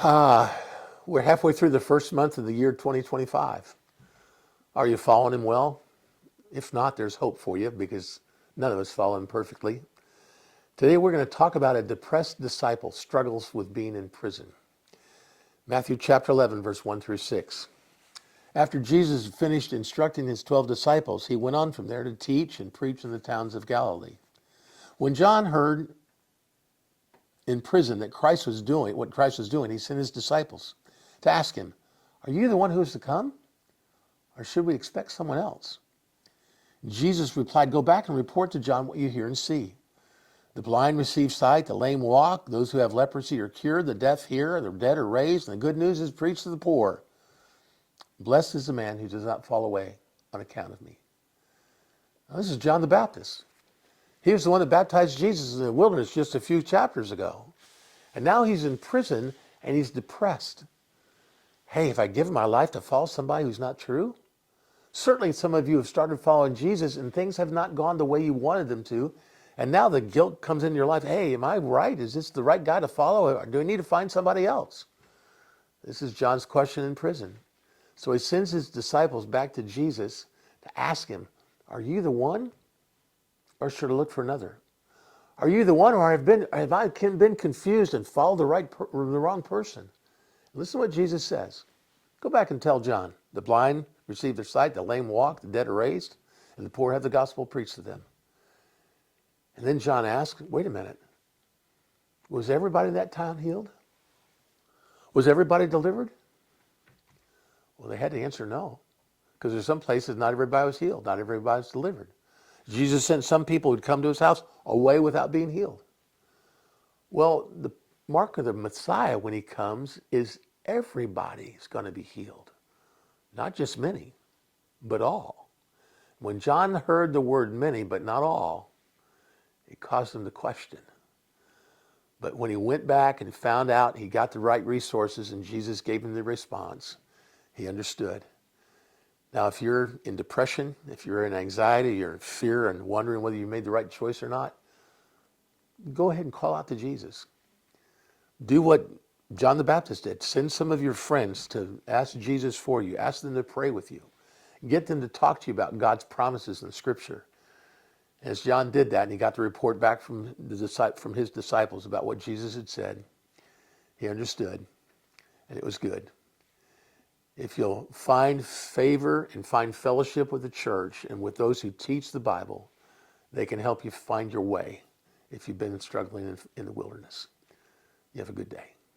Uh, we're halfway through the first month of the year 2025. Are you following him well? If not, there's hope for you because none of us follow him perfectly. Today we're going to talk about a depressed disciple struggles with being in prison. Matthew chapter 11, verse 1 through 6. After Jesus finished instructing his 12 disciples, he went on from there to teach and preach in the towns of Galilee. When John heard in prison that what Christ was doing, he sent his disciples to ask him, "Are you the one who is to come? Or should we expect someone else?" Jesus replied, "Go back and report to John what you hear and see. The blind receive sight, the lame walk, those who have leprosy are cured, the deaf hear, the dead are raised, and the good news is preached to the poor. Blessed is the man who does not fall away on account of me." Now, this is John the Baptist. He was the one that baptized Jesus in the wilderness just a few chapters ago. And now he's in prison and he's depressed. Hey, if I give my life to follow somebody who's not true? Certainly some of you have started following Jesus and things have not gone the way you wanted them to. And now the guilt comes into your life. Hey, am I right? Is this the right guy to follow? Or do I need to find somebody else? This is John's question in prison. So he sends his disciples back to Jesus to ask him, "Are you the one? Or should I look for another? Are you the one, or have I been confused and followed the wrong person?" Listen to what Jesus says. Go back and tell John, the blind receive their sight, the lame walk, the dead are raised, and the poor have the gospel preached to them. And then John asks, wait a minute, was everybody in that town healed? Was everybody delivered? Well, they had to answer no, because there's some places not everybody was healed, not everybody was delivered. Jesus sent some people who'd come to his house away without being healed. Well, the mark of the Messiah when he comes is everybody's going to be healed. Not just many, but all. When John heard the word many, but not all, it caused him to question. But when he went back and found out he got the right resources and Jesus gave him the response, he understood. Now, if you're in depression, if you're in anxiety, you're in fear and wondering whether you made the right choice or not, go ahead and call out to Jesus. Do what John the Baptist did. Send some of your friends to ask Jesus for you. Ask them to pray with you. Get them to talk to you about God's promises in Scripture. As John did that, and he got the report back from his disciples about what Jesus had said, he understood, and it was good. If you'll find favor and find fellowship with the church and with those who teach the Bible, they can help you find your way if you've been struggling in the wilderness. You have a good day.